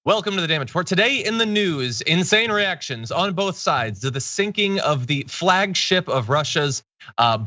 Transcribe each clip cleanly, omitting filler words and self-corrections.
Welcome to the Damage Report. Today in the news, insane reactions on both sides to the sinking of the flagship of Russia's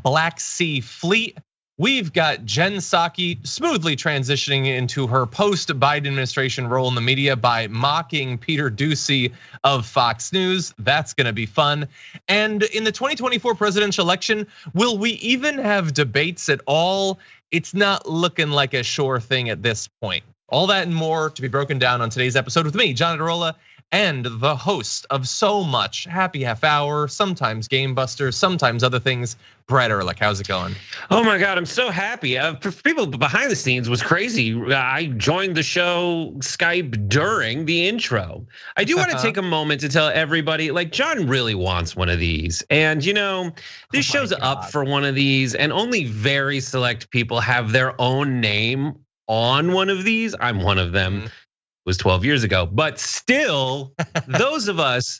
Black Sea fleet. We've got Jen Psaki smoothly transitioning into her post-Biden administration role in the media by mocking Peter Doocy of Fox News. That's gonna be fun. And in the 2024 presidential election, will we even have debates at all? It's not looking like a sure thing at this point. All that and more to be broken down on today's episode with me, John Iadarola, and the host of so much Happy Half Hour, sometimes Game Busters, sometimes other things, Brett Erlich. How's it going? Oh my God, I'm so happy. For people behind the scenes was crazy. I joined the show Skype during the intro. I do want to take a moment to tell everybody, like, John really wants one of these. And this show's up for one of these, and only very select people have their own name on one of these. I'm one of them. It was 12 years ago, but still, those of us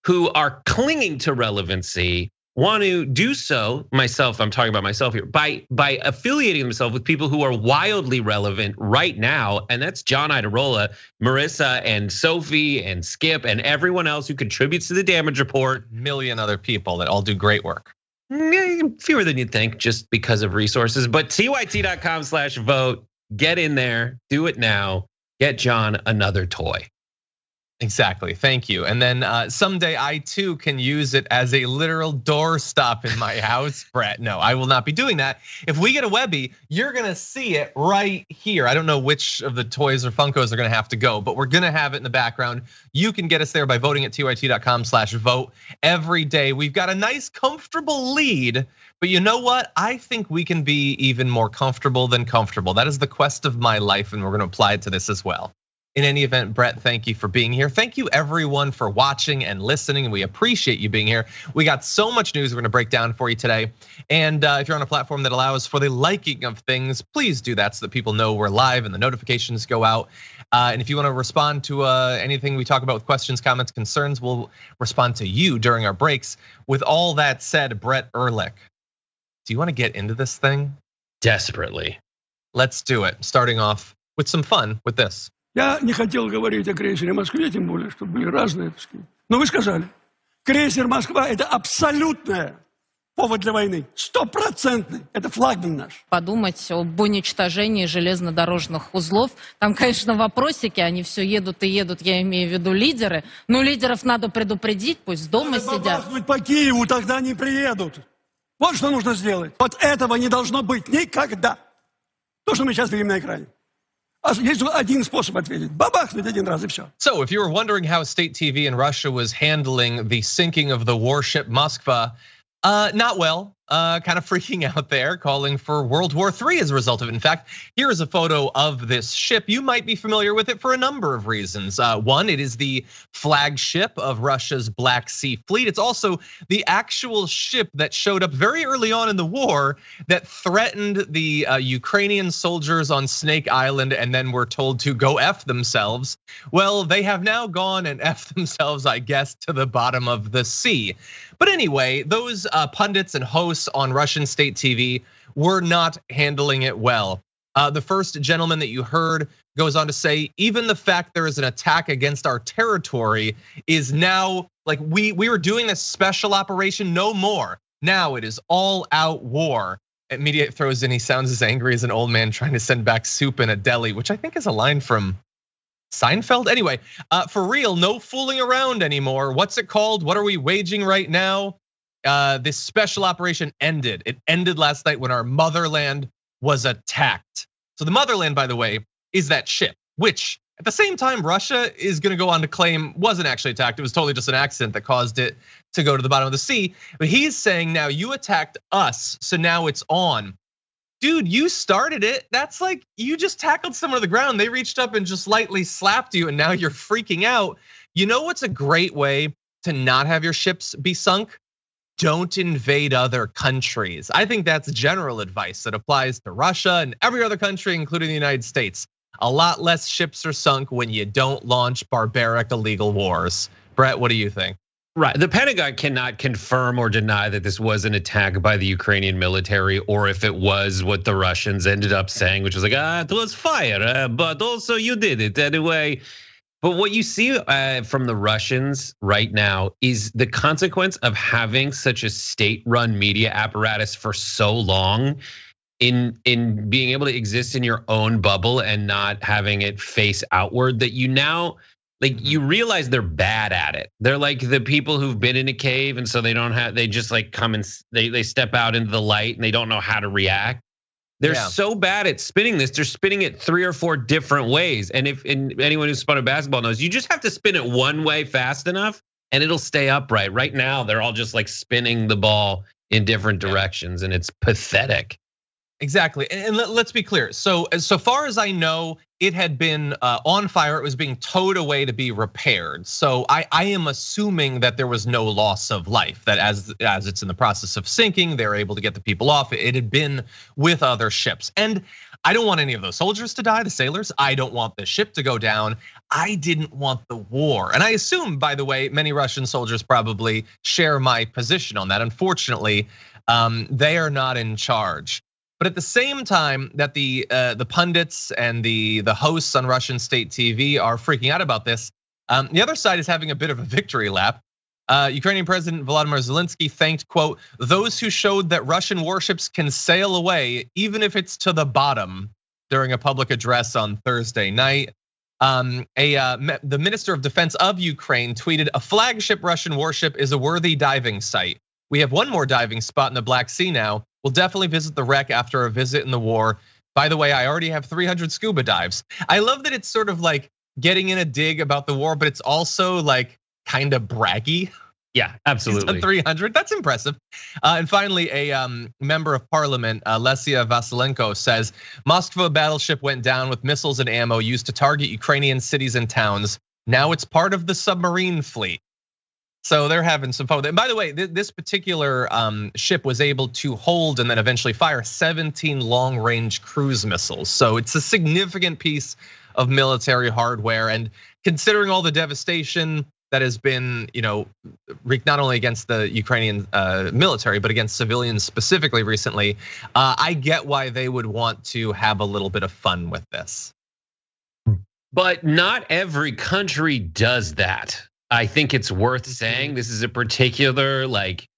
who are clinging to relevancy want to do so. Myself, I'm talking about myself here, by affiliating themselves with people who are wildly relevant right now, and that's John Iadarola, Marissa, and Sophie, and Skip, and everyone else who contributes to the Damage Report. A million other people that all do great work. Fewer than you'd think, just because of resources. But tyt.com/vote. Get in there, do it now, get John another toy. Exactly, thank you. And then someday I too can use it as a literal doorstop in my house, Brett. No, I will not be doing that. If we get a Webby, you're gonna see it right here. I don't know which of the toys or Funkos are gonna have to go, but we're gonna have it in the background. You can get us there by voting at tyt.com/vote every day. We've got a nice, comfortable lead. But you know what? I think we can be even more comfortable than comfortable. That is the quest of my life, and we're gonna apply it to this as well. In any event, Brett, thank you for being here. Thank you everyone for watching and listening, and we appreciate you being here. We got so much news we're gonna break down for you today. And if you're on a platform that allows for the liking of things, please do that so that people know we're live and the notifications go out. And if you wanna respond to anything we talk about with questions, comments, concerns, we'll respond to you during our breaks. With all that said, Brett Erlich, do you want to get into this thing? Desperately. Let's do it. Starting off with some fun with this. Я не хотел говорить о крейсере Москве, тем более, что были разные, так сказать. Но вы сказали, крейсер Москва – это абсолютный повод для войны, 100%. Это флагман наш. Подумать об уничтожении железнодорожных узлов. Там, конечно, вопросики, они все едут и едут, я имею в виду лидеры. Но лидеров надо предупредить, пусть дома Надо сидят. бабахнуть по Киеву, тогда они приедут. Вот что нужно сделать. Вот этого не должно быть никогда. То, что мы сейчас видим на экране. Есть один способ ответить. Бабахнуть один раз и все. So if you were wondering how state TV in Russia was handling the sinking of the warship Moskva, not well. Kind of freaking out there, calling for World War III as a result of it. In fact, here is a photo of this ship. You might be familiar with it for a number of reasons. One, it is the flagship of Russia's Black Sea fleet. It's also the actual ship that showed up very early on in the war that threatened the Ukrainian soldiers on Snake Island and then were told to go F themselves. Well, they have now gone and F themselves, I guess, to the bottom of the sea. But anyway, those pundits and hosts on Russian state TV were not handling it well. The first gentleman that you heard goes on to say, even the fact there is an attack against our territory is now like we were doing this special operation, no more. Now it is all out war. And media throws in, he sounds as angry as an old man trying to send back soup in a deli, which I think is a line from Seinfeld. Anyway, for real, no fooling around anymore. What's it called? What are we waging right now? This special operation ended. It ended last night when our motherland was attacked. So the motherland, by the way, is that ship, which at the same time, Russia is gonna go on to claim wasn't actually attacked. It was totally just an accident that caused it to go to the bottom of the sea. But he's saying now you attacked us, so now it's on. Dude, you started it. That's like you just tackled someone to the ground. They reached up and just lightly slapped you, and now you're freaking out. You know what's a great way to not have your ships be sunk? Don't invade other countries. I think that's general advice that applies to Russia and every other country, including the United States. A lot less ships are sunk when you don't launch barbaric illegal wars. Brett, what do you think? Right, the Pentagon cannot confirm or deny that this was an attack by the Ukrainian military, or if it was what the Russians ended up saying, which was like, it was fire, but also you did it anyway. But what you see from the Russians right now is the consequence of having such a state-run media apparatus for so long in being able to exist in your own bubble and not having it face outward, that you now, like, you realize they're bad at it. They're like the people who've been in a cave, and so they just like come and they step out into the light and they don't know how to react. They're so bad at spinning this. They're spinning it 3 or 4 different ways. And anyone who's spun a basketball knows, you just have to spin it one way fast enough and it'll stay upright. Right now, they're all just like spinning the ball in different directions, and it's pathetic. Exactly, and let's be clear. So far as I know, it had been on fire. It was being towed away to be repaired. So I am assuming that there was no loss of life. That as it's in the process of sinking, they're able to get the people off. It had been with other ships, and I don't want any of those soldiers to die, the sailors. I don't want the ship to go down. I didn't want the war, and I assume, by the way, many Russian soldiers probably share my position on that. Unfortunately, they are not in charge. But at the same time that the pundits and the hosts on Russian state TV are freaking out about this, the other side is having a bit of a victory lap. Ukrainian President Volodymyr Zelensky thanked, quote, "those who showed that Russian warships can sail away, even if it's to the bottom," during a public address on Thursday night. The Minister of Defense of Ukraine tweeted, "A flagship Russian warship is a worthy diving site. We have one more diving spot in the Black Sea now. We'll definitely visit the wreck after a visit in the war. By the way, I already have 300 scuba dives." I love that it's sort of like getting in a dig about the war, but it's also like kind of braggy. Yeah, absolutely. 300, that's impressive. And finally, a member of parliament, Lesia Vasilenko, says Moskva battleship went down with missiles and ammo used to target Ukrainian cities and towns. Now it's part of the submarine fleet. So they're having some fun with it. And by the way, this particular ship was able to hold and then eventually fire 17 long-range cruise missiles. So it's a significant piece of military hardware. And considering all the devastation that has been, wreaked not only against the Ukrainian military, but against civilians specifically recently, I get why they would want to have a little bit of fun with this. But not every country does that. I think it's worth saying this is a particular like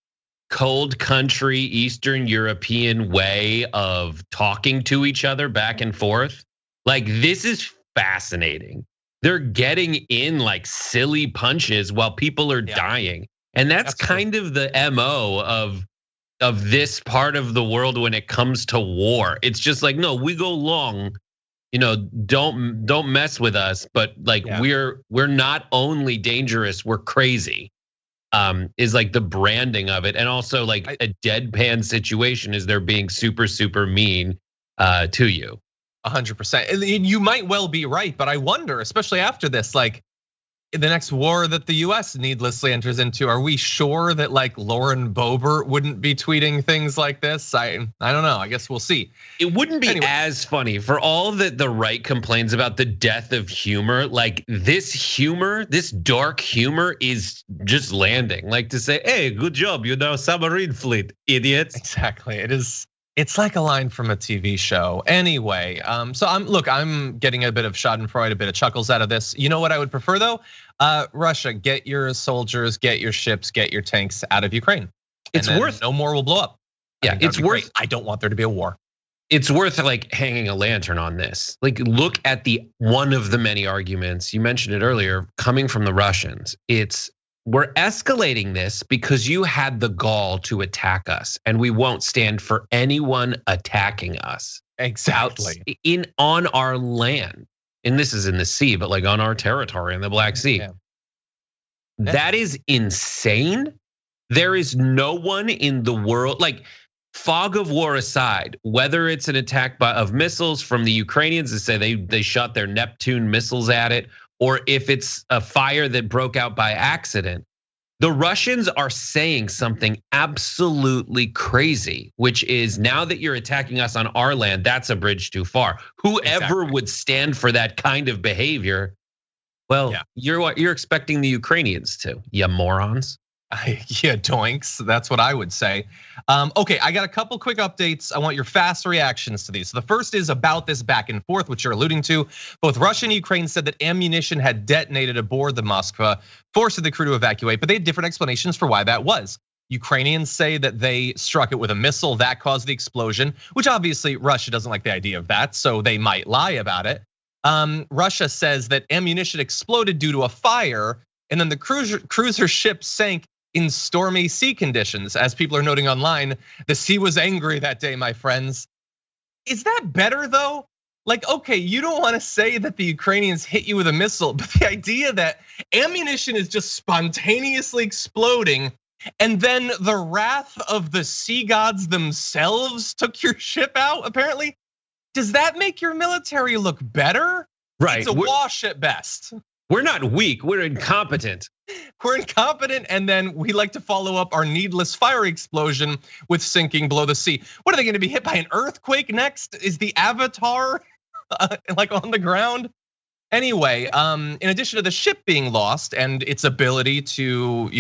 cold country, Eastern European way of talking to each other back and forth. Like, this is fascinating. They're getting in like silly punches while people are dying. And that's kind of the MO of this part of the world when it comes to war. It's just like, no, we go long. Don't mess with us, but like we're not only dangerous, we're crazy. Is like the branding of it, and also like a deadpan situation is they're being super, super mean to you. 100%. And you might well be right, but I wonder, especially after this, like in the next war that the US needlessly enters into, are we sure that like Lauren Boebert wouldn't be tweeting things like this? I don't know. I guess we'll see. It wouldn't be as funny for all that the right complains about the death of humor. Like this dark humor is just landing. Like to say, hey, good job, submarine fleet, idiots. Exactly. It's like a line from a TV show. Anyway, so I'm getting a bit of schadenfreude, a bit of chuckles out of this. You know what I would prefer though? Russia, get your soldiers, get your ships, get your tanks out of Ukraine. It's worth, no more will blow up. Yeah, it's worth. I don't want there to be a war. It's worth like hanging a lantern on this. Like, look at one of the many arguments you mentioned it earlier coming from the Russians. We're escalating this because you had the gall to attack us, and we won't stand for anyone attacking us. Exactly. On our land. And this is in the sea, but like on our territory in the Black Sea. Yeah. That is insane. There is no one in the world, like fog of war aside, whether it's an attack of missiles from the Ukrainians to say they shot their Neptune missiles at it, or if it's a fire that broke out by accident, the Russians are saying something absolutely crazy, which is now that you're attacking us on our land, that's a bridge too far. Whoever would stand for that kind of behavior, well, you're expecting the Ukrainians to, you morons. Yeah, doinks. That's what I would say. Okay, I got a couple quick updates. I want your fast reactions to these. So the first is about this back and forth, which you're alluding to. Both Russia and Ukraine said that ammunition had detonated aboard the Moskva, forcing the crew to evacuate, but they had different explanations for why that was. Ukrainians say that they struck it with a missile that caused the explosion, which obviously Russia doesn't like the idea of that, so they might lie about it. Russia says that ammunition exploded due to a fire, and then the cruiser ship sank in stormy sea conditions. As people are noting online, the sea was angry that day, my friends. Is that better though? Like, okay, you don't want to say that the Ukrainians hit you with a missile, but the idea that ammunition is just spontaneously exploding and then the wrath of the sea gods themselves took your ship out, apparently, does that make your military look better? Right. It's a wash at best. We're not weak, we're incompetent. We're incompetent, and then we like to follow up our needless fire explosion with sinking below the sea. What are they gonna be hit by an earthquake next? Is the Avatar like on the ground? Anyway, in addition to the ship being lost and its ability to,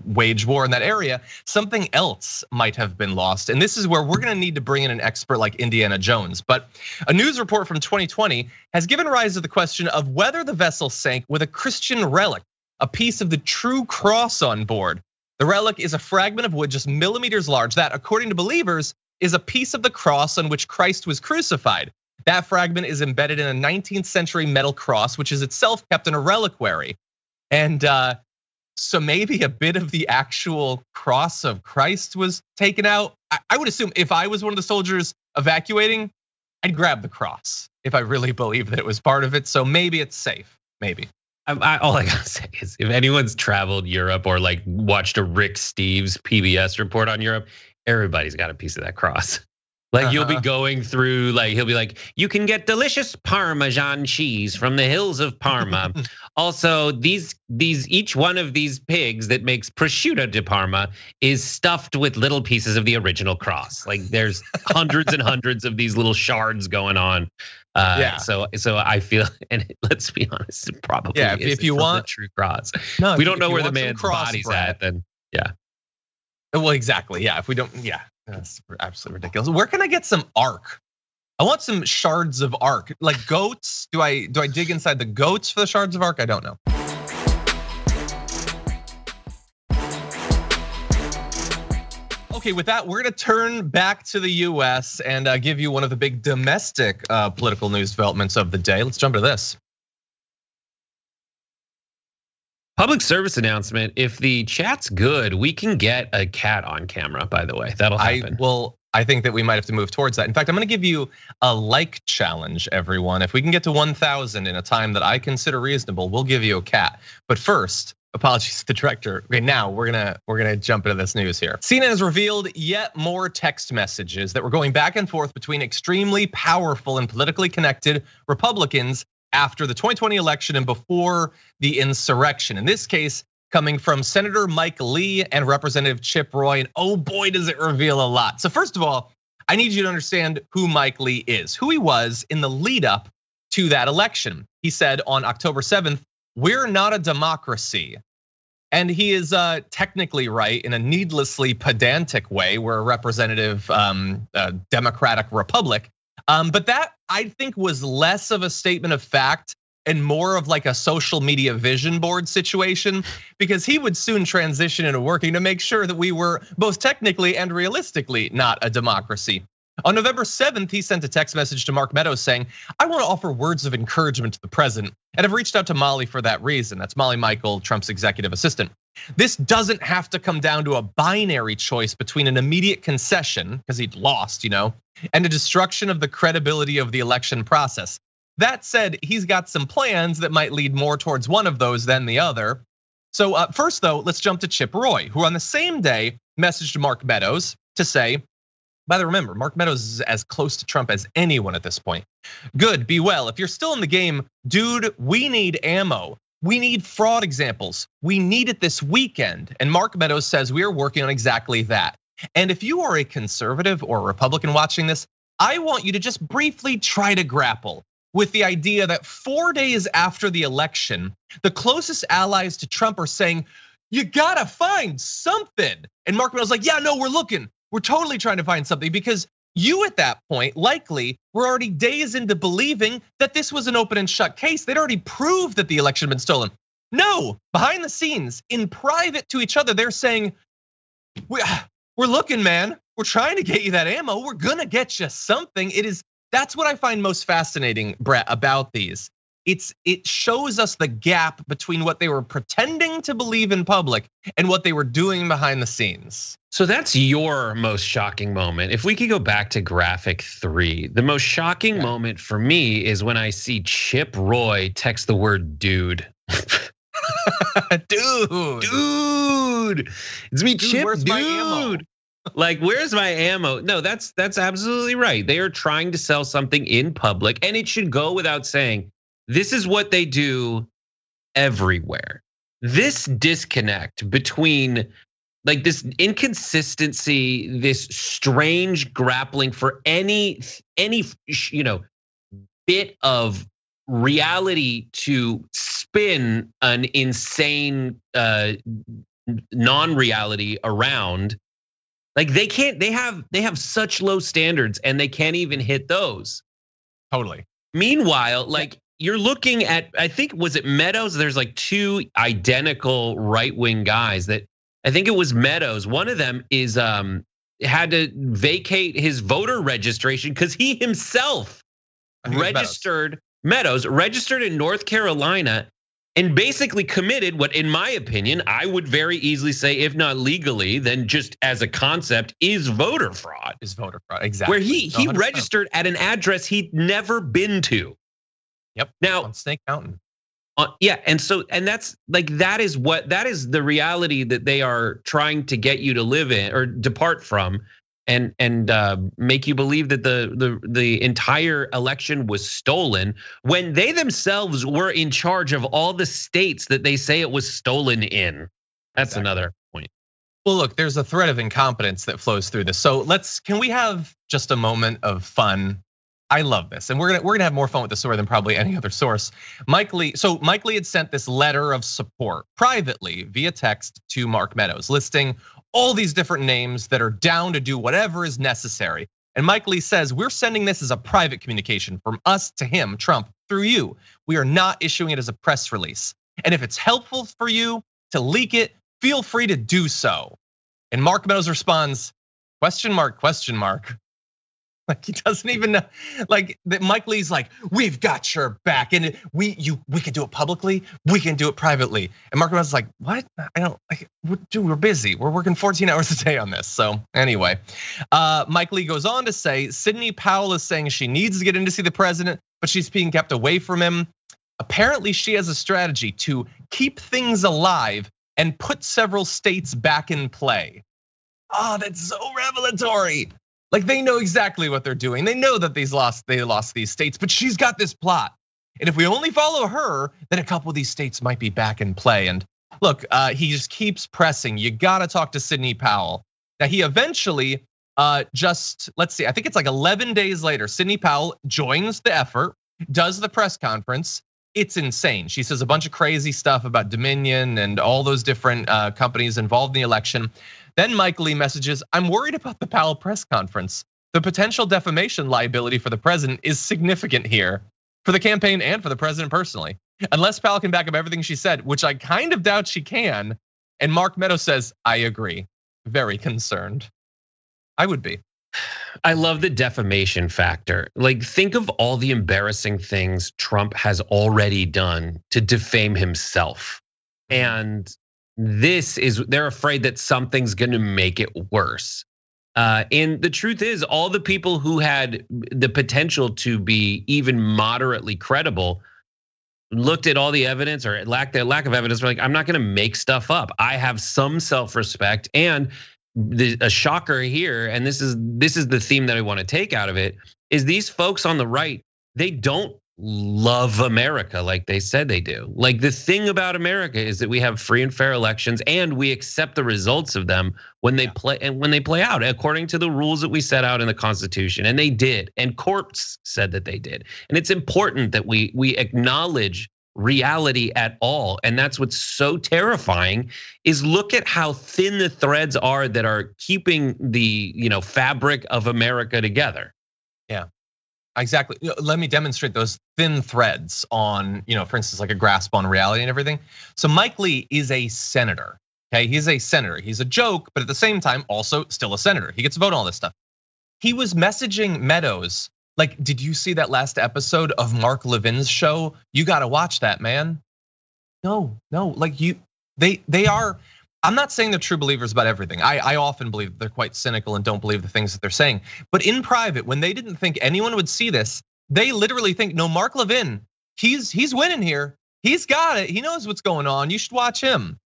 wage war in that area, something else might have been lost. And this is where we're gonna need to bring in an expert like Indiana Jones. But a news report from 2020 has given rise to the question of whether the vessel sank with a Christian relic, a piece of the true cross on board. The relic is a fragment of wood just millimeters large that, according to believers, is a piece of the cross on which Christ was crucified. That fragment is embedded in a 19th century metal cross, which is itself kept in a reliquary. And so maybe a bit of the actual cross of Christ was taken out. I would assume if I was one of the soldiers evacuating, I'd grab the cross if I really believe that it was part of it. So maybe it's safe, maybe. All I gotta say is if anyone's traveled Europe or like watched a Rick Steves PBS report on Europe, everybody's got a piece of that cross. Like you'll be going through, like he'll be like, you can get delicious Parmesan cheese from the hills of Parma. Also, each one of these pigs that makes prosciutto di Parma is stuffed with little pieces of the original cross. Like there's hundreds and hundreds of these little shards going on. Yeah. So I feel, and let's be honest, it probably if you want the true cross. No, we don't know where the man's body's at. Then yeah. Well, exactly. Yeah. If we don't, yeah. That's absolutely ridiculous. Where can I get some arc? I want some shards of arc, like goats. Do I dig inside the goats for the shards of arc? I don't know. Okay, with that, we're gonna turn back to the US and give you one of the big domestic political news developments of the day. Let's jump into this. Public service announcement. If the chat's good, we can get a cat on camera, by the way. That'll happen. I think that we might have to move towards that. In fact, I'm gonna give you a like challenge, everyone. If we can get to 1,000 in a time that I consider reasonable, we'll give you a cat. But first, apologies to the director. Okay, now we're gonna jump into this news here. CNN has revealed yet more text messages that were going back and forth between extremely powerful and politically connected Republicans after the 2020 election and before the insurrection. In this case, coming from Senator Mike Lee and Representative Chip Roy, and oh boy, does it reveal a lot. So first of all, I need you to understand who Mike Lee is, who he was in the lead up to that election. He said on October 7th, "We're not a democracy." And he is technically right in a needlessly pedantic way. We're a representative democratic republic. But that I think was less of a statement of fact and more of like a social media vision board situation, because he would soon transition into working to make sure that we were both technically and realistically not a democracy. On November 7th, he sent a text message to Mark Meadows saying, "I want to offer words of encouragement to the president and have reached out to Molly for that reason." That's Molly Michael, Trump's executive assistant. "This doesn't have to come down to a binary choice between an immediate concession, because he'd lost, and a destruction of the credibility of the election process. That said, he's got some plans that might lead more towards one of those than the other." So first though, let's jump to Chip Roy, who on the same day messaged Mark Meadows to say, by the way, remember, Mark Meadows is as close to Trump as anyone at this point. "Good, be well. If you're still in the game, dude, we need ammo. We need fraud examples. We need it this weekend." And Mark Meadows says we are working on exactly that. And if you are a conservative or a Republican watching this, I want you to just briefly try to grapple with the idea that 4 days after the election, the closest allies to Trump are saying, you gotta find something. And Mark Meadows like, yeah, no, we're looking. We're totally trying to find something because you at that point likely were already days into believing that this was an open and shut case. They'd already proved that the election had been stolen. No, behind the scenes, in private to each other, they're saying, we're looking, man. We're trying to get you that ammo. We're gonna get you something. That's what I find most fascinating, Brett, about these. It shows us the gap between what they were pretending to believe in public and what they were doing behind the scenes. So that's your most shocking moment. If we could go back to graphic 3, the most shocking moment for me is when I see Chip Roy text the word dude. Dude, it's me, Chip, where's my ammo? Like, where's my ammo? No, that's absolutely right. They are trying to sell something in public, and it should go without saying. This is what they do everywhere. This disconnect between like this inconsistency, this strange grappling for any bit of reality to spin an insane non-reality around. Like they can't, they have such low standards and they can't even hit those. Totally. Meanwhile, like you're looking at, I think, was it Meadows? There's like 2 identical right-wing guys that I think it was Meadows. One of them is had to vacate his voter registration because he himself registered Meadows registered in North Carolina and basically committed what, in my opinion, I would very easily say, if not legally, then just as a concept, is voter fraud. Is voter fraud, exactly. Where he registered at an address he'd never been to. Yep. Now on Snake Mountain. Yeah, and that's like that is the reality that they are trying to get you to live in or depart from, and make you believe that the entire election was stolen when they themselves were in charge of all the states that they say it was stolen in. That's another point. Well, look, there's a thread of incompetence that flows through this. So can we have just a moment of fun? I love this, and we're gonna have more fun with the story than probably any other source. Mike Lee had sent this letter of support privately via text to Mark Meadows, listing all these different names that are down to do whatever is necessary. And Mike Lee says, we're sending this as a private communication from us to him, Trump, through you. We are not issuing it as a press release. And if it's helpful for you to leak it, feel free to do so. And Mark Meadows responds, question mark. Like he doesn't even know, like Mike Lee's like, we've got your back, and we can do it publicly, we can do it privately. And Mark Meadows is like, what? I don't, dude, we're busy. We're working 14 hours a day on this. So anyway, Mike Lee goes on to say, Sidney Powell is saying she needs to get in to see the president, but she's being kept away from him. Apparently she has a strategy to keep things alive and put several states back in play. Oh, that's so revelatory. Like they know exactly what they're doing. They know that they lost these states, but she's got this plot. And if we only follow her, then a couple of these states might be back in play. And look, he just keeps pressing. You gotta talk to Sidney Powell. Now he eventually let's see, I think it's like 11 days later, Sidney Powell joins the effort, does the press conference. It's insane. She says a bunch of crazy stuff about Dominion and all those different companies involved in the election. Then Mike Lee messages, I'm worried about the Powell press conference. The potential defamation liability for the president is significant here, for the campaign and for the president personally. Unless Powell can back up everything she said, which I kind of doubt she can. And Mark Meadows says, I agree, very concerned. I would be. I love the defamation factor. Like, think of all the embarrassing things Trump has already done to defame himself. And they're afraid that something's gonna make it worse. And the truth is, all the people who had the potential to be even moderately credible looked at all the evidence or lack of evidence. Were like, I'm not gonna make stuff up. I have some self-respect. And a shocker here, and this is the theme that I want to take out of it, is these folks on the right, they don't love America like they said they do. Like the thing about America is that we have free and fair elections, and we accept the results of them when they play out according to the rules that we set out in the Constitution. And they did, and courts said that they did. And it's important that we acknowledge reality at all. And that's what's so terrifying is look at how thin the threads are that are keeping the fabric of America together. Yeah, exactly. Let me demonstrate those thin threads on, for instance, like a grasp on reality and everything. So Mike Lee is a senator. Okay, he's a senator. He's a joke, but at the same time, also still a senator. He gets to vote on all this stuff. He was messaging Meadows like, did you see that last episode of Mark Levin's show? You got to watch that, man. No, like they are. I'm not saying they're true believers about everything. I often believe they're quite cynical and don't believe the things that they're saying. But in private, when they didn't think anyone would see this, they literally think, no, Mark Levin, he's winning here. He's got it. He knows what's going on. You should watch him.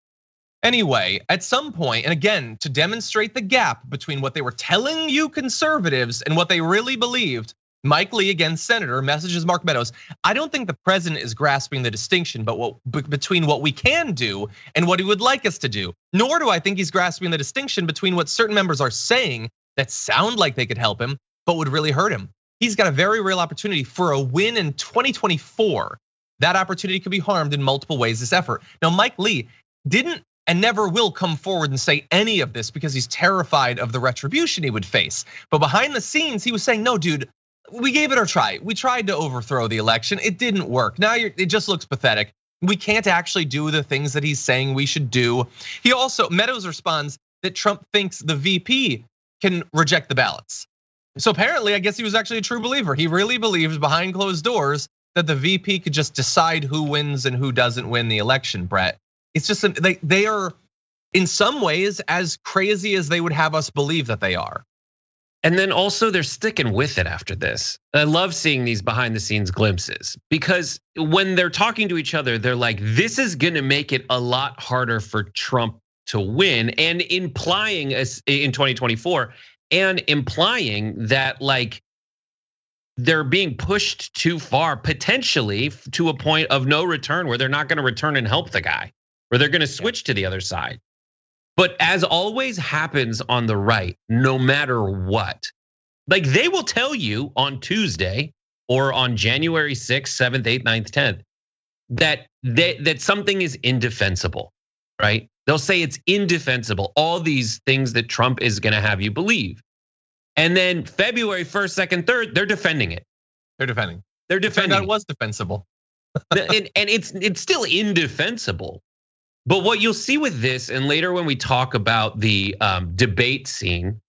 Anyway, at some point, and again, to demonstrate the gap between what they were telling you conservatives and what they really believed, Mike Lee, again, senator, messages Mark Meadows. I don't think the president is grasping the distinction, but between what we can do and what he would like us to do. Nor do I think he's grasping the distinction between what certain members are saying that sound like they could help him, but would really hurt him. He's got a very real opportunity for a win in 2024. That opportunity could be harmed in multiple ways this effort. Now, Mike Lee didn't and never will come forward and say any of this because he's terrified of the retribution he would face. But behind the scenes, he was saying, no, dude, we gave it our try. We tried to overthrow the election. It didn't work. Now it just looks pathetic. We can't actually do the things that he's saying we should do. He also, Meadows responds that Trump thinks the VP can reject the ballots. So apparently, I guess he was actually a true believer. He really believes behind closed doors that the VP could just decide who wins and who doesn't win the election, Brett. It's just, they are in some ways as crazy as they would have us believe that they are. And then also they're sticking with it after this. I love seeing these behind the scenes glimpses because when they're talking to each other, they're like, this is gonna make it a lot harder for Trump to win, and implying in 2024 and implying that like they're being pushed too far, potentially to a point of no return where they're not gonna return and help the guy, where they're gonna switch to the other side. But as always happens on the right, no matter what, like they will tell you on Tuesday or on January 6th, 7th, 8th, 9th, 10th, that something is indefensible, right? They'll say it's indefensible, all these things that Trump is gonna have you believe. And then February 1st, 2nd, 3rd, they're defending it. They're defending. They're defending. It was defensible. and it's still indefensible. But what you'll see with this, and later when we talk about the debate scene,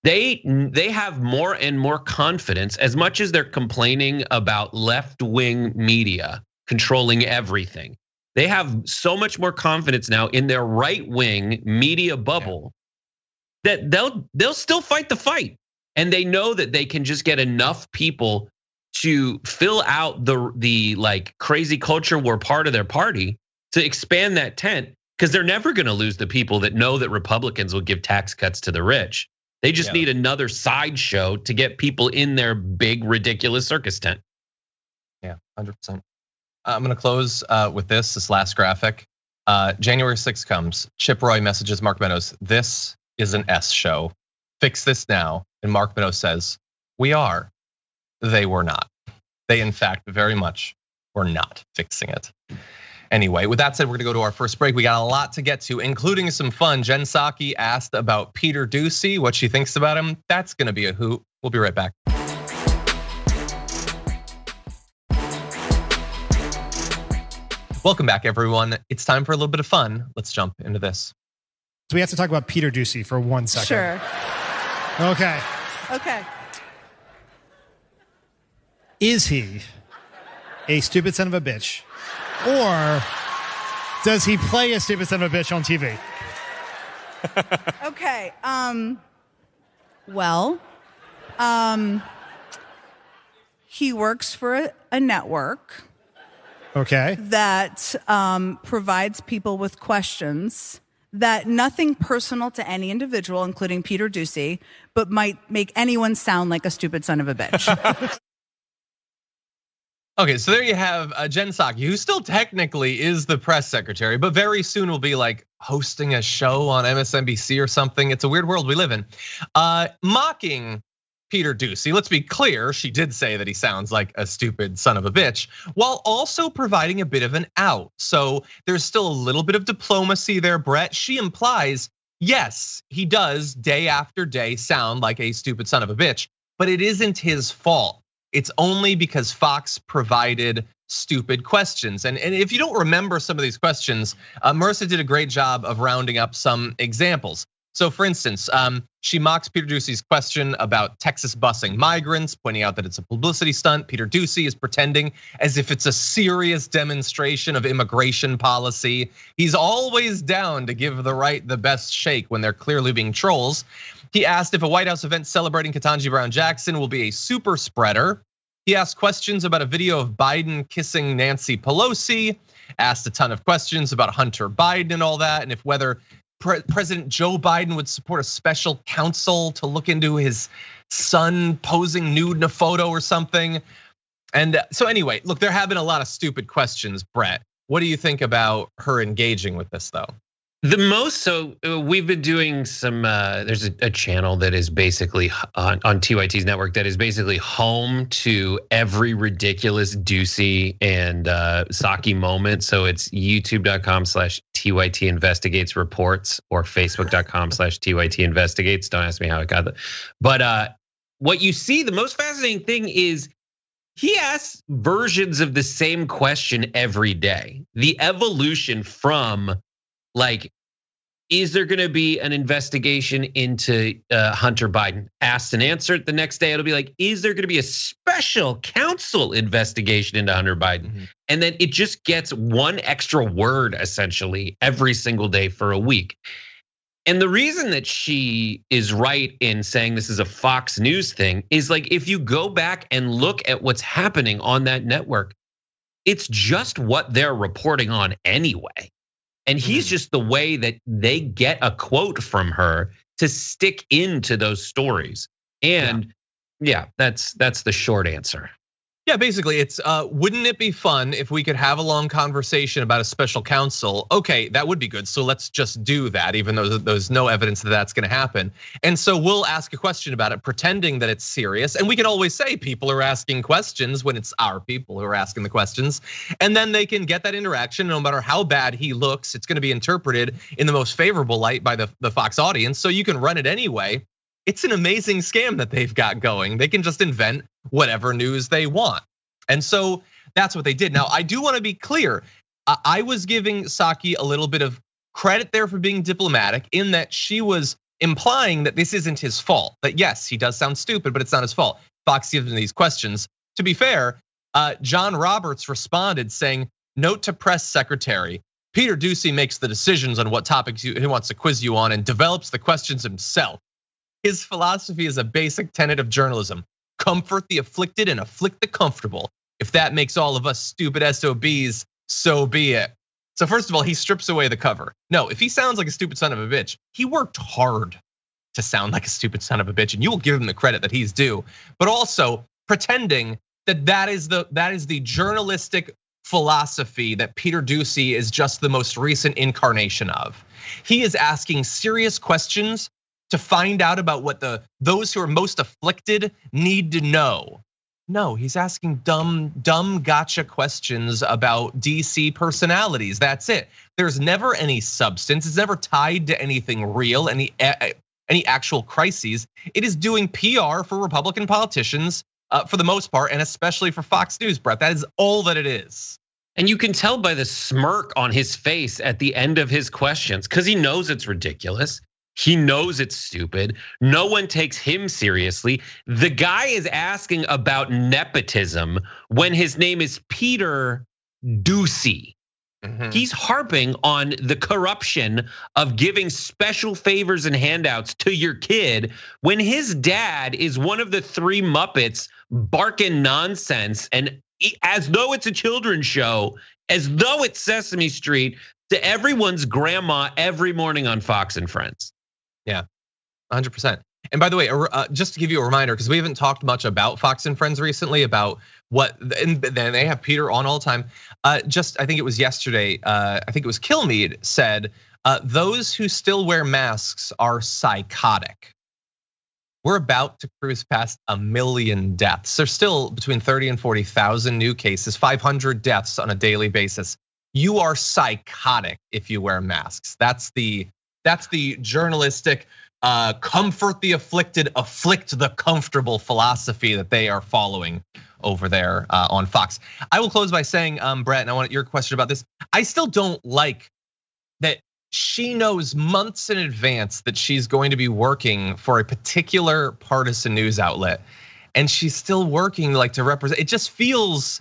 they have more and more confidence, as much as they're complaining about left-wing media controlling everything. They have so much more confidence now in their right-wing media bubble that they'll still fight the fight. And they know that they can just get enough people to fill out the like crazy culture war part of their party to expand that tent, because they're never gonna lose the people that know that Republicans will give tax cuts to the rich. They just need another sideshow to get people in their big, ridiculous circus tent. Yeah, 100%. I'm gonna close with this last graphic. January 6th comes, Chip Roy messages Mark Meadows, this is an S show. Fix this now. And Mark Meadows says, we are. They were not. They, in fact, very much were not fixing it. Anyway, with that said, we're gonna go to our first break. We got a lot to get to, including some fun. Jen Psaki asked about Peter Doocy, what she thinks about him. That's gonna be a hoot. We'll be right back. Welcome back, everyone. It's time for a little bit of fun. Let's jump into this. So we have to talk about Peter Doocy for 1 second. Sure. Okay. Okay. Is he a stupid son of a bitch? Or does he play a stupid son of a bitch on TV? Okay. Well, he works for a network. Okay. That provides people with questions that nothing personal to any individual, including Peter Doocy, but might make anyone sound like a stupid son of a bitch. Okay, so there you have Jen Psaki, who still technically is the press secretary, but very soon will be like hosting a show on MSNBC or something. It's a weird world we live in. Mocking Peter Doocy. Let's be clear, she did say that he sounds like a stupid son of a bitch, while also providing a bit of an out. So there's still a little bit of diplomacy there, Brett. She implies, yes, he does day after day sound like a stupid son of a bitch, but it isn't his fault. It's only because Fox provided stupid questions. And if you don't remember some of these questions, Marissa did a great job of rounding up some examples. So for instance, she mocks Peter Doocy's question about Texas busing migrants, pointing out that it's a publicity stunt. Peter Doocy is pretending as if it's a serious demonstration of immigration policy. He's always down to give the right the best shake when they're clearly being trolls. He asked if a White House event celebrating Ketanji Brown Jackson will be a super spreader. He asked questions about a video of Biden kissing Nancy Pelosi, asked a ton of questions about Hunter Biden and all that, and if whether President Joe Biden would support a special counsel to look into his son posing nude in a photo or something. And so anyway, look, they're having a lot of stupid questions, Brett. What do you think about her engaging with this though? So we've been doing some, there's a channel that is basically on TYT's network that is basically home to every ridiculous Doocy and Psaki moment. So it's youtube.com/TYT investigates reports or facebook.com/TYT investigates. Don't ask me how it got that. But what you see, the most fascinating thing is he asks versions of the same question every day. The evolution from like, is there gonna be an investigation into Hunter Biden? Asked and answered. The next day it'll be like, is there gonna be a special counsel investigation into Hunter Biden? Mm-hmm. And then it just gets one extra word essentially every single day for a week. And the reason that she is right in saying this is a Fox News thing is like, if you go back and look at what's happening on that network, it's just what they're reporting on anyway. And he's just the way that they get a quote from her to stick into those stories. And yeah, that's the short answer. Yeah, basically it's, wouldn't it be fun if we could have a long conversation about a special counsel? Okay, that would be good. So let's just do that, even though there's no evidence that that's gonna happen. And so we'll ask a question about it, pretending that it's serious. And we can always say people are asking questions when it's our people who are asking the questions. And then they can get that interaction, no matter how bad he looks, it's gonna be interpreted in the most favorable light by the Fox audience. So you can run it anyway. It's an amazing scam that they've got going. They can just invent whatever news they want. And so that's what they did. Now, I do want to be clear. I was giving Psaki a little bit of credit there for being diplomatic in that she was implying that this isn't his fault. That yes, he does sound stupid, but it's not his fault. Fox gives him these questions. To be fair, John Roberts responded saying, note to press secretary, Peter Doocy makes the decisions on what topics he wants to quiz you on and develops the questions himself. His philosophy is a basic tenet of journalism. Comfort the afflicted and afflict the comfortable. If that makes all of us stupid SOBs, so be it. So first of all, he strips away the cover. No, if he sounds like a stupid son of a bitch, he worked hard to sound like a stupid son of a bitch, and you will give him the credit that he's due. But also pretending that is the journalistic philosophy that Peter Doocy is just the most recent incarnation of. He is asking serious questions to find out about what those who are most afflicted need to know. No, he's asking dumb gotcha questions about DC personalities. That's it. There's never any substance. It's never tied to anything real, any actual crises. It is doing PR for Republican politicians for the most part, and especially for Fox News, Brett. That is all that it is. And you can tell by the smirk on his face at the end of his questions, because he knows it's ridiculous. He knows it's stupid. No one takes him seriously. The guy is asking about nepotism when his name is Peter Doocy. Mm-hmm. He's harping on the corruption of giving special favors and handouts to your kid when his dad is one of the three Muppets barking nonsense, and as though it's a children's show, as though it's Sesame Street, to everyone's grandma every morning on Fox and Friends. Yeah, 100%. And by the way, just to give you a reminder, because we haven't talked much about Fox and Friends recently, about what, and then they have Peter on all the time. Just, I think it was yesterday, I think it was Kilmeade said, those who still wear masks are psychotic. we're about to cruise past 1 million deaths. There's still between 30 and 40,000 new cases, 500 deaths on a daily basis. You are psychotic if you wear masks. That's the journalistic comfort the afflicted, afflict the comfortable philosophy that they are following over there on Fox. I will close by saying, Brett, and I want your question about this. I still don't like that she knows months in advance that she's going to be working for a particular partisan news outlet, and she's still working like to represent. It just feels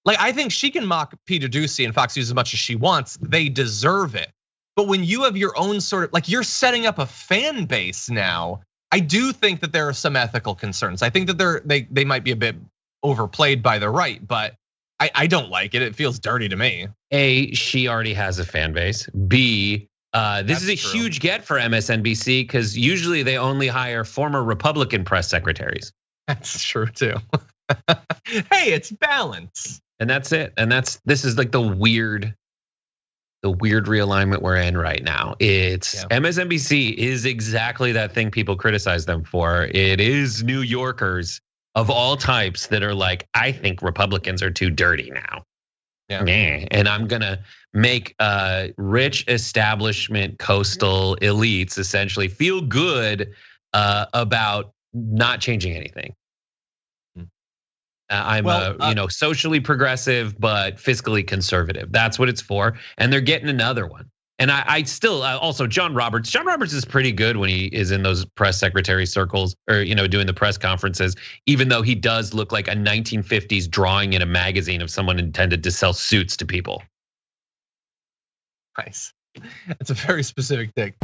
like, I think she can mock Peter Doocy and Fox News as much as she wants. They deserve it. But when you have your own sort of, like, you're setting up a fan base now, I do think that there are some ethical concerns. I think that they might be a bit overplayed by the right, but I don't like it. It feels dirty to me. A, she already has a fan base. B, this is a huge get for MSNBC because usually they only hire former Republican press secretaries. That's true too. Hey, it's balance. And that's it. And this is like the weird realignment we're in right now. It's MSNBC is exactly that thing people criticize them for. It is New Yorkers of all types that are like, I think Republicans are too dirty now. Yeah. And I'm gonna make rich establishment coastal elites essentially feel good about not changing anything. I'm socially progressive, but fiscally conservative. That's what it's for. And they're getting another one. And I still also John Roberts is pretty good when he is in those press secretary circles or, doing the press conferences, even though he does look like a 1950s drawing in a magazine of someone intended to sell suits to people. Nice. That's a very specific take.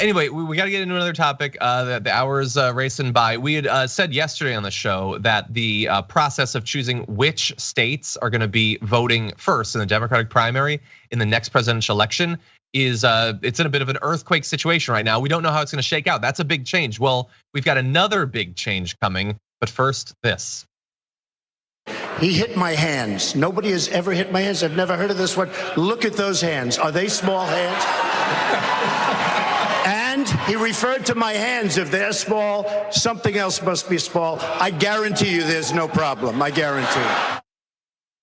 Anyway, we got to get into another topic. The hours racing by. We had said yesterday on the show that the process of choosing which states are going to be voting first in the Democratic primary in the next presidential election is it's in a bit of an earthquake situation right now. We don't know how it's going to shake out. That's a big change. Well, we've got another big change coming, but first this. He hit my hands. Nobody has ever hit my hands. I've never heard of this one. Look at those hands. Are they small hands? And he referred to my hands. If they're small, something else must be small. I guarantee you there's no problem. I guarantee it.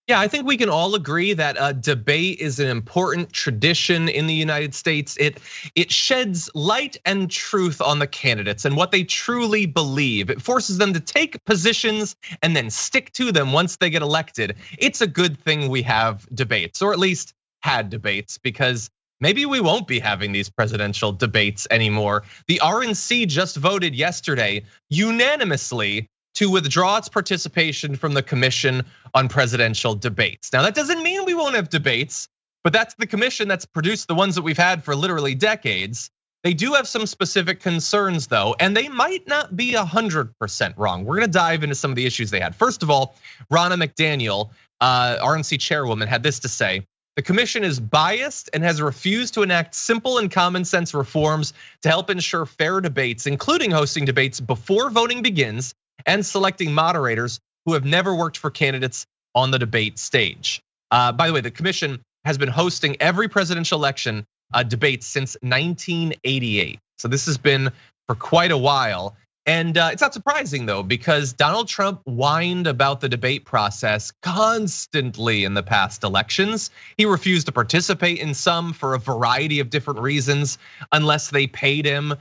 Yeah, I think we can all agree that debate is an important tradition in the United States. It sheds light and truth on the candidates and what they truly believe. It forces them to take positions and then stick to them once they get elected. It's a good thing we have debates, or at least had debates, because maybe we won't be having these presidential debates anymore. The RNC just voted yesterday unanimously to withdraw its participation from the Commission on Presidential Debates. Now, that doesn't mean we won't have debates, but that's the commission that's produced the ones that we've had for literally decades. They do have some specific concerns though, and they might not be 100% wrong. We're gonna dive into some of the issues they had. First of all, Ronna McDaniel, RNC chairwoman, had this to say: the commission is biased and has refused to enact simple and common sense reforms to help ensure fair debates, including hosting debates before voting begins and selecting moderators who have never worked for candidates on the debate stage. By the way, the commission has been hosting every presidential election debates since 1988. So this has been for quite a while. And it's not surprising though, because Donald Trump whined about the debate process constantly in the past elections. He refused to participate in some for a variety of different reasons, unless they paid him.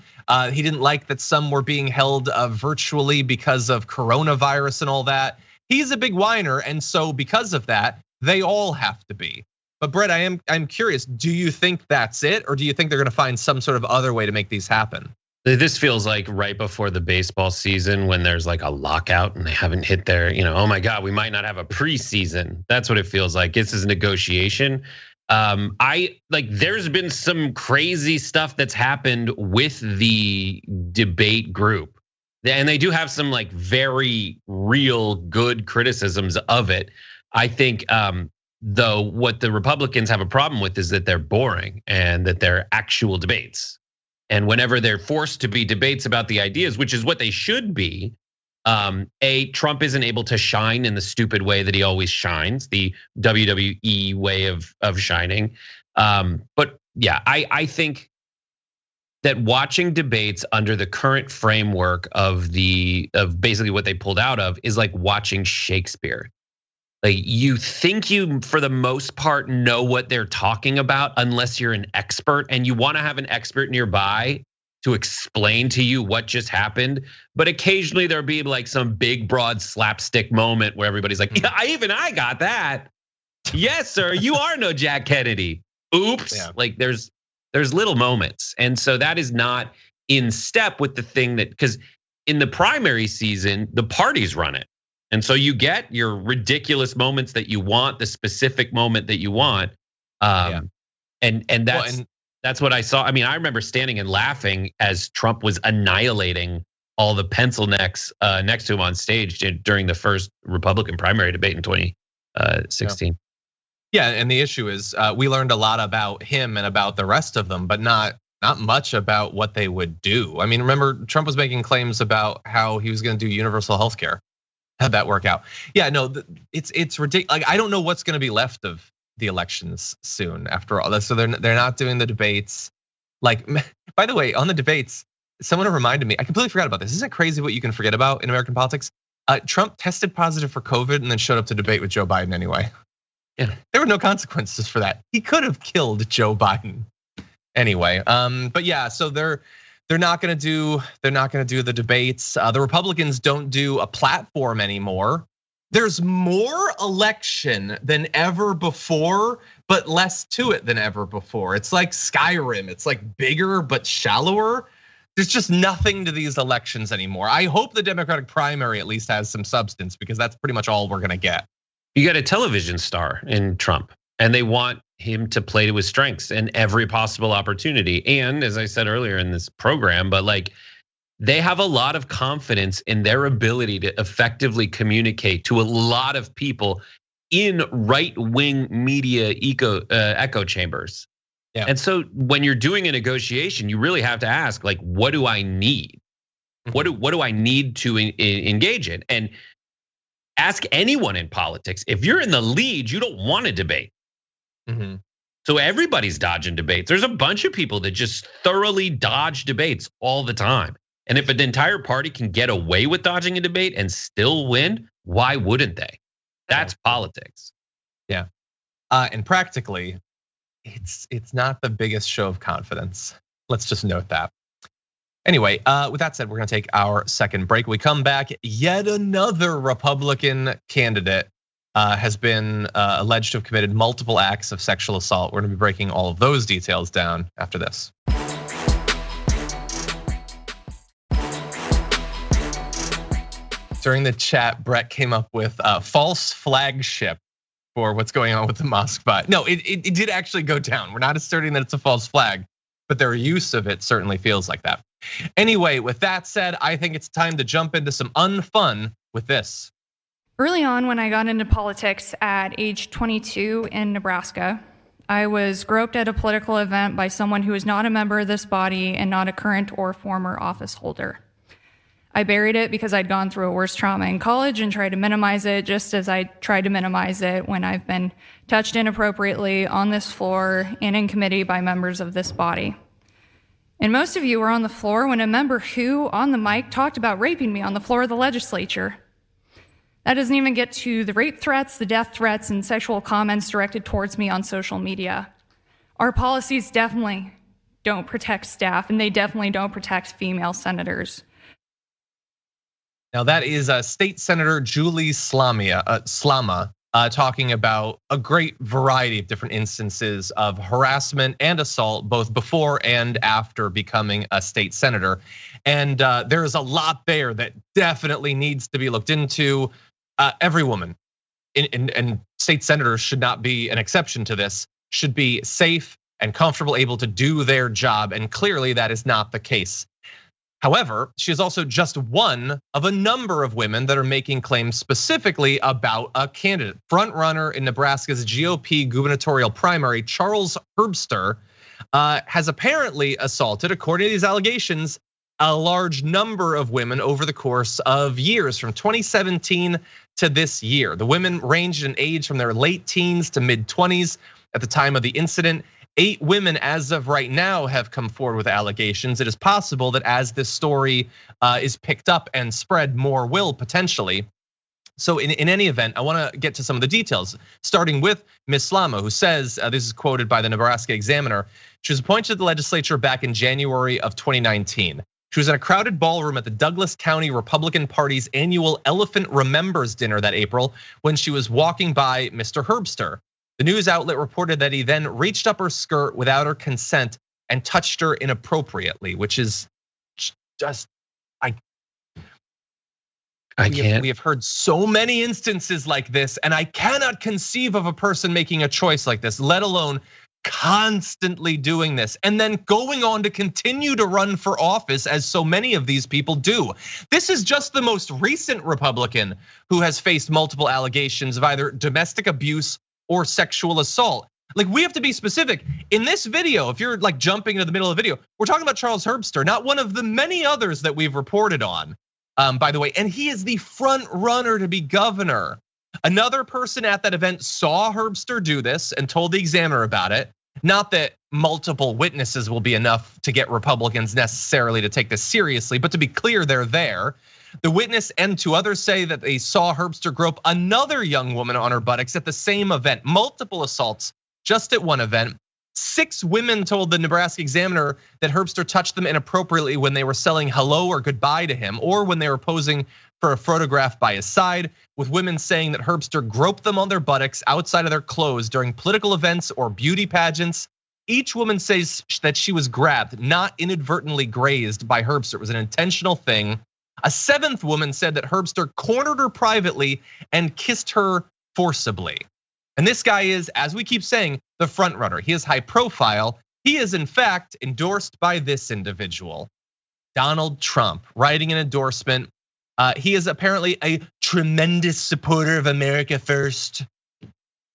He didn't like that some were being held virtually because of coronavirus and all that. He's a big whiner, and so because of that, they all have to be. But Brett, I'm curious, do you think that's it, or do you think they're gonna find some sort of other way to make these happen? This feels like right before the baseball season when there's like a lockout and they haven't hit their, oh my God, we might not have a preseason. That's what it feels like. This is a negotiation. There's been some crazy stuff that's happened with the debate group. And they do have some like very real good criticisms of it. I think, though, what the Republicans have a problem with is that they're boring and that they're actual debates. And whenever they're forced to be debates about the ideas, which is what they should be, Trump isn't able to shine in the stupid way that he always shines, the WWE way of shining. But I think that watching debates under the current framework of basically what they pulled out of is like watching Shakespeare. Like you think you, for the most part, know what they're talking about unless you're an expert, and you want to have an expert nearby to explain to you what just happened. But occasionally there'll be like some big, broad slapstick moment where everybody's like, yeah, I got that. Yes, sir, you are no Jack Kennedy. Oops. Yeah. Like there's little moments. And so that is not in step with the thing that, because in the primary season, the parties run it. And so you get your ridiculous moments that you want, the specific moment that you want. And that's what I saw. I mean, I remember standing and laughing as Trump was annihilating all the pencil necks next to him on stage during the first Republican primary debate in 2016. Yeah, and the issue is we learned a lot about him and about the rest of them, but not much about what they would do. I mean, remember Trump was making claims about how he was going to do universal health care. How'd that work out? Yeah, no, it's ridiculous. Like I don't know what's going to be left of the elections soon after all this. So they're not doing the debates. Like, by the way, on the debates, someone reminded me, I completely forgot about this. Isn't it crazy what you can forget about in American politics? Trump tested positive for COVID and then showed up to debate with Joe Biden anyway. Yeah, there were no consequences for that. He could have killed Joe Biden anyway. But yeah, so they're not going to do the debates. The Republicans don't do a platform anymore. There's more election than ever before, but less to it than ever before. It's like Skyrim. It's like bigger but shallower. There's just nothing to these elections anymore. I hope the Democratic primary at least has some substance, because that's pretty much all we're going to get. You got a television star in Trump, and they want him to play to his strengths in every possible opportunity. And as I said earlier in this program, but like they have a lot of confidence in their ability to effectively communicate to a lot of people in right-wing media echo chambers. Yeah. And so when you're doing a negotiation, you really have to ask, like, what do I need? What do I need to engage in? And ask anyone in politics. If you're in the lead, you don't want to debate. Mm-hmm. So everybody's dodging debates. There's a bunch of people that just thoroughly dodge debates all the time. And if an entire party can get away with dodging a debate and still win, why wouldn't they? That's politics. Yeah, and practically, it's not the biggest show of confidence. Let's just note that. Anyway, with that said, we're gonna take our second break. We come back, yet another Republican candidate has been alleged to have committed multiple acts of sexual assault. We're gonna be breaking all of those details down after this. During the chat, Brett came up with a false flagship for what's going on with the Moskva. No, it did actually go down. We're not asserting that it's a false flag, but their use of it certainly feels like that. Anyway, with that said, I think it's time to jump into some unfun with this. Early on, when I got into politics at age 22 in Nebraska, I was groped at a political event by someone who is not a member of this body and not a current or former office holder. I buried it because I'd gone through a worse trauma in college and tried to minimize it, just as I tried to minimize it when I've been touched inappropriately on this floor and in committee by members of this body. And most of you were on the floor when a member who, on the mic, talked about raping me on the floor of the legislature. That doesn't even get to the rape threats, the death threats, and sexual comments directed towards me on social media. Our policies definitely don't protect staff, and they definitely don't protect female senators. Now that is State Senator Julie Slama talking about a great variety of different instances of harassment and assault, both before and after becoming a state senator. And there is a lot there that definitely needs to be looked into. Every woman, and state senators should not be an exception to this, should be safe and comfortable, able to do their job. And clearly that is not the case. However, she is also just one of a number of women that are making claims specifically about a candidate. Front runner in Nebraska's GOP gubernatorial primary, Charles Herbster, has apparently assaulted, according to these allegations, a large number of women over the course of years, from 2017 to this year. The women ranged in age from their late teens to mid 20s at the time of the incident. 8 women as of right now have come forward with allegations. It is possible that as this story is picked up and spread, more will potentially. So in any event, I want to get to some of the details, starting with Ms. Slama, who says, this is quoted by the Nebraska Examiner, she was appointed to the legislature back in January of 2019. She was in a crowded ballroom at the Douglas County Republican Party's annual Elephant Remembers dinner that April when she was walking by Mr. Herbster. The news outlet reported that he then reached up her skirt without her consent and touched her inappropriately, which is just, I can't. We have heard so many instances like this, and I cannot conceive of a person making a choice like this, let alone constantly doing this and then going on to continue to run for office as so many of these people do. This is just the most recent Republican who has faced multiple allegations of either domestic abuse or sexual assault. Like, we have to be specific. In this video, if you're like jumping into the middle of the video, we're talking about Charles Herbster, not one of the many others that we've reported on, by the way, and he is the front runner to be governor. Another person at that event saw Herbster do this and told the Examiner about it. Not that multiple witnesses will be enough to get Republicans necessarily to take this seriously, but to be clear, they're there. The witness and 2 others say that they saw Herbster grope another young woman on her buttocks at the same event. Multiple assaults just at one event. 6 women told the Nebraska Examiner that Herbster touched them inappropriately when they were saying hello or goodbye to him, or when they were posing for a photograph by his side, with women saying that Herbster groped them on their buttocks outside of their clothes during political events or beauty pageants. Each woman says that she was grabbed, not inadvertently grazed by Herbster. It was an intentional thing. A 7th woman said that Herbster cornered her privately and kissed her forcibly. And this guy is, as we keep saying, the front runner. He is high profile. He is in fact endorsed by this individual, Donald Trump, writing an endorsement. He is apparently a tremendous supporter of America First.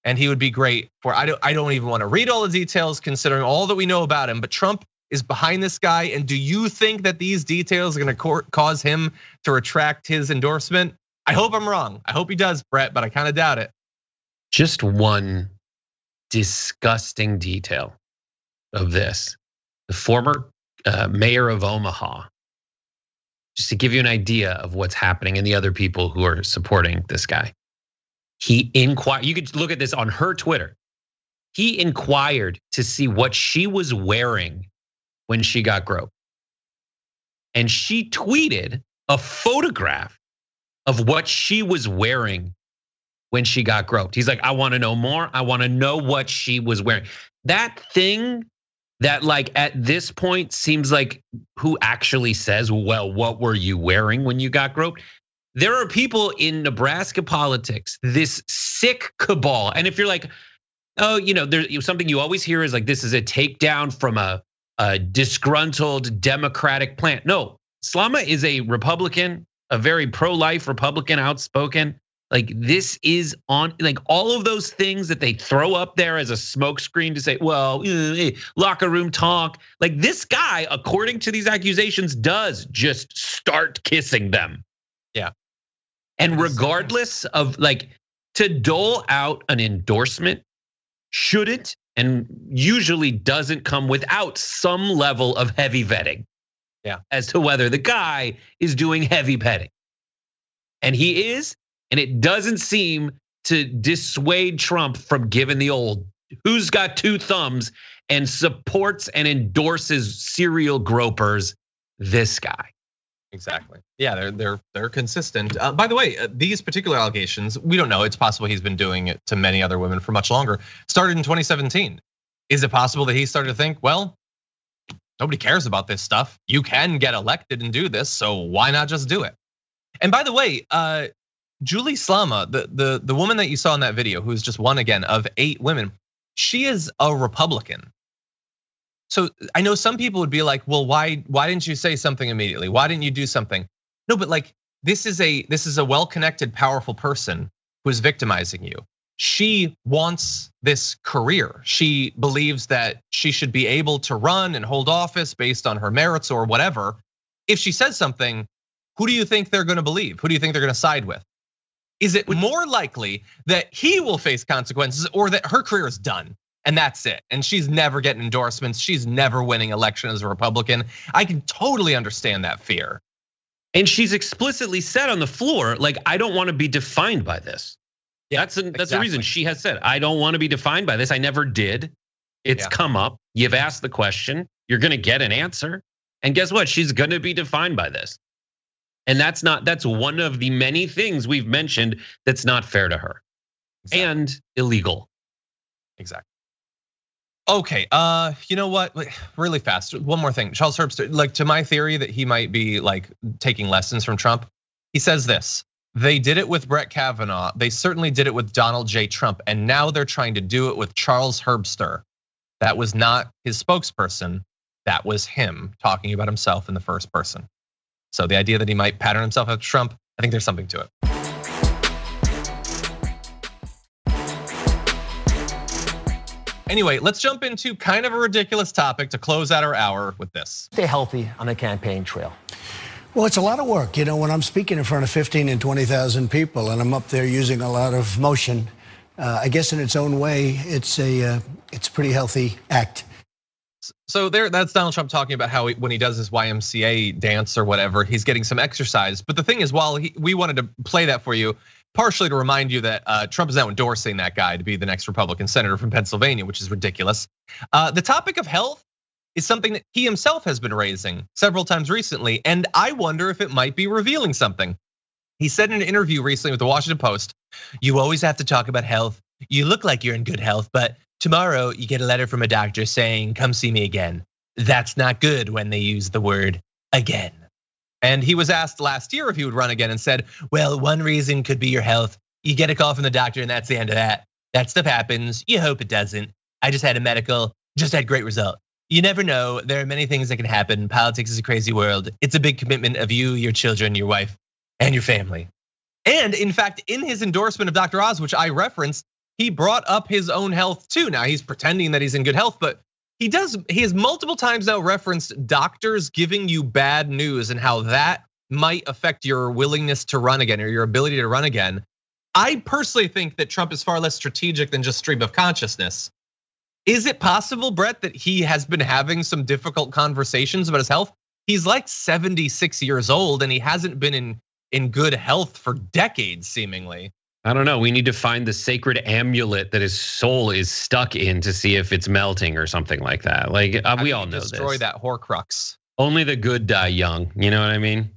And he would be great for, I don't even want to read all the details considering all that we know about him, but Trump is behind this guy. And do you think that these details are going to cause him to retract his endorsement? I hope I'm wrong. I hope he does, Brett, but I kind of doubt it. Just one disgusting detail of this. The former mayor of Omaha, just to give you an idea of what's happening and the other people who are supporting this guy. He inquired, you could look at this on her Twitter. He inquired to see what she was wearing when she got groped. And she tweeted a photograph of what she was wearing when she got groped. He's like, I want to know more. I want to know what she was wearing. That thing that like at this point seems like who actually says, well, what were you wearing when you got groped? There are people in Nebraska politics, this sick cabal. And if you're like, oh, there's something you always hear is like, this is a takedown from a disgruntled Democratic plant. No, Slama is a Republican, a very pro-life Republican, outspoken. Like this is on, like all of those things that they throw up there as a smokescreen to say, well, locker room talk. Like this guy, according to these accusations, does just start kissing them. Yeah. And regardless of like to dole out an endorsement shouldn't and usually doesn't come without some level of heavy vetting. Yeah. As to whether the guy is doing heavy petting. And he is. And it doesn't seem to dissuade Trump from giving the old who's got 2 thumbs and supports and endorses serial gropers, this guy. Exactly. Yeah, they're consistent. By the way, these particular allegations, we don't know. It's possible he's been doing it to many other women for much longer. Started in 2017. Is it possible that he started to think, well, nobody cares about this stuff. You can get elected and do this, so why not just do it? And by the way, Julie Slama, the woman that you saw in that video, who is just one again of 8 women, she is a Republican. So I know some people would be like, well, why didn't you say something immediately? Why didn't you do something? No, but like this is a well-connected, powerful person who is victimizing you. She wants this career. She believes that she should be able to run and hold office based on her merits or whatever. If she says something, who do you think they're going to believe? Who do you think they're going to side with? Is it more likely that he will face consequences or that her career is done and that's it. And she's never getting endorsements. She's never winning election as a Republican. I can totally understand that fear. And she's explicitly said on the floor, like, I don't want to be defined by this. Yeah, that's the reason she has said, I don't want to be defined by this. I never did. It's come up. You've asked the question. You're going to get an answer. And guess what? She's going to be defined by this. And that's one of the many things we've mentioned that's not fair to her and illegal. Exactly. Okay, you know what? Really fast, one more thing. Charles Herbster, like, to my theory that he might be like taking lessons from Trump. He says this: they did it with Brett Kavanaugh. They certainly did it with Donald J. Trump, and now they're trying to do it with Charles Herbster. That was not his spokesperson. That was him talking about himself in the first person. So the idea that he might pattern himself after Trump, I think there's something to it. Anyway, let's jump into kind of a ridiculous topic to close out our hour with this. Stay healthy on the campaign trail. Well, it's a lot of work. You know, when I'm speaking in front of 15 and 20,000 people and I'm up there using a lot of motion, I guess in its own way, it's a pretty healthy act. So that's Donald Trump talking about how when he does his YMCA dance or whatever, he's getting some exercise. But the thing is, while we wanted to play that for you, partially to remind you that Trump is now endorsing that guy to be the next Republican senator from Pennsylvania, which is ridiculous. The topic of health is something that he himself has been raising several times recently, and I wonder if it might be revealing something. He said in an interview recently with the Washington Post, "You always have to talk about health. You look like you're in good health, but tomorrow you get a letter from a doctor saying, 'Come see me again.' That's not good when they use the word again." And he was asked last year if he would run again and said, "Well, one reason could be your health. You get a call from the doctor and that's the end of that. That stuff happens. You hope it doesn't. I just had a medical, just had great result. You never know. There are many things that can happen. Politics is a crazy world. It's a big commitment of you, your children, your wife, and your family." And in fact, in his endorsement of Dr. Oz, which I referenced, he brought up his own health too. Now he's pretending that he's in good health, but he has multiple times now referenced doctors giving you bad news and how that might affect your willingness to run again or your ability to run again. I personally think that Trump is far less strategic than just stream of consciousness. Is it possible, Brett, that he has been having some difficult conversations about his health? He's like 76 years old and he hasn't been in good health for decades, seemingly. I don't know. We need to find the sacred amulet that his soul is stuck in to see if it's melting or something like that. Like we all know this. Destroy that Horcrux. Only the good die young. You know what I mean?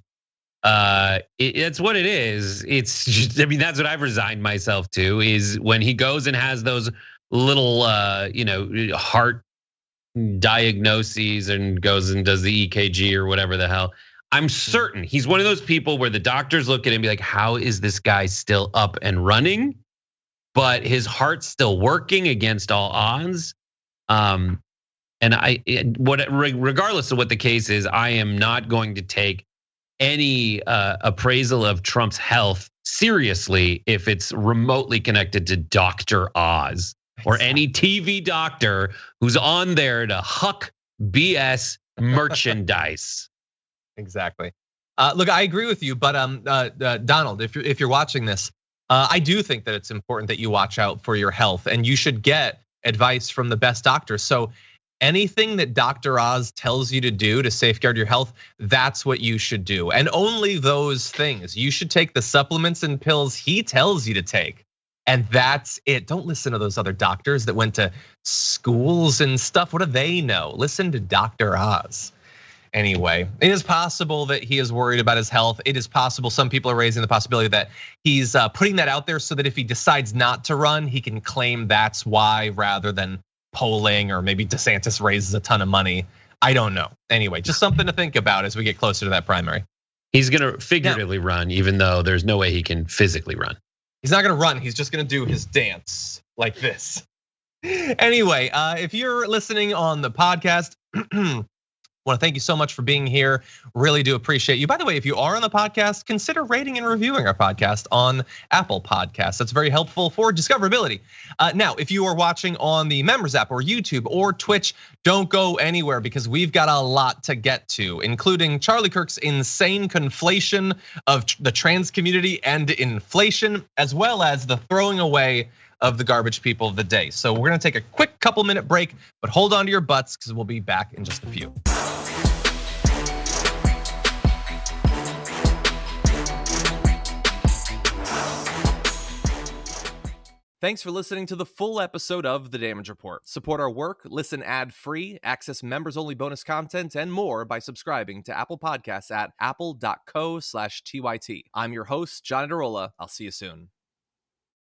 It's what it is. It's just, I mean, that's what I've resigned myself to. Is when he goes and has those little, heart diagnoses and goes and does the EKG or whatever the hell. I'm certain he's one of those people where the doctors look at him and be like, how is this guy still up and running? But his heart's still working against all odds. And regardless of what the case is, I am not going to take any appraisal of Trump's health seriously if it's remotely connected to Dr. Oz or any TV doctor who's on there to huck BS merchandise. Exactly. Look, I agree with you, but Donald, if you're watching this, I do think that it's important that you watch out for your health, and you should get advice from the best doctors. So anything that Dr. Oz tells you to do to safeguard your health, that's what you should do, and only those things. You should take the supplements and pills he tells you to take, and that's it. Don't listen to those other doctors that went to schools and stuff. What do they know? Listen to Dr. Oz. Anyway, it is possible that he is worried about his health. It is possible some people are raising the possibility that he's putting that out there so that if he decides not to run, he can claim that's why rather than polling, or maybe DeSantis raises a ton of money. I don't know. Anyway, just something to think about as we get closer to that primary. He's gonna figuratively run, even though there's no way he can physically run. He's not gonna run, he's just gonna do his dance like this. Anyway, if you're listening on the podcast, I want to thank you so much for being here. Really do appreciate you. By the way, if you are on the podcast, consider rating and reviewing our podcast on Apple Podcasts. That's very helpful for discoverability. Now, if you are watching on the Members app or YouTube or Twitch, don't go anywhere because we've got a lot to get to, including Charlie Kirk's insane conflation of the trans community and inflation, as well as the throwing away of the garbage people of the day. So we're gonna take a quick couple minute break, but hold on to your butts because we'll be back in just a few. Thanks for listening to the full episode of The Damage Report. Support our work, listen ad-free, access members-only bonus content, and more by subscribing to Apple Podcasts at apple.co/TYT. I'm your host, John Adarola. I'll see you soon.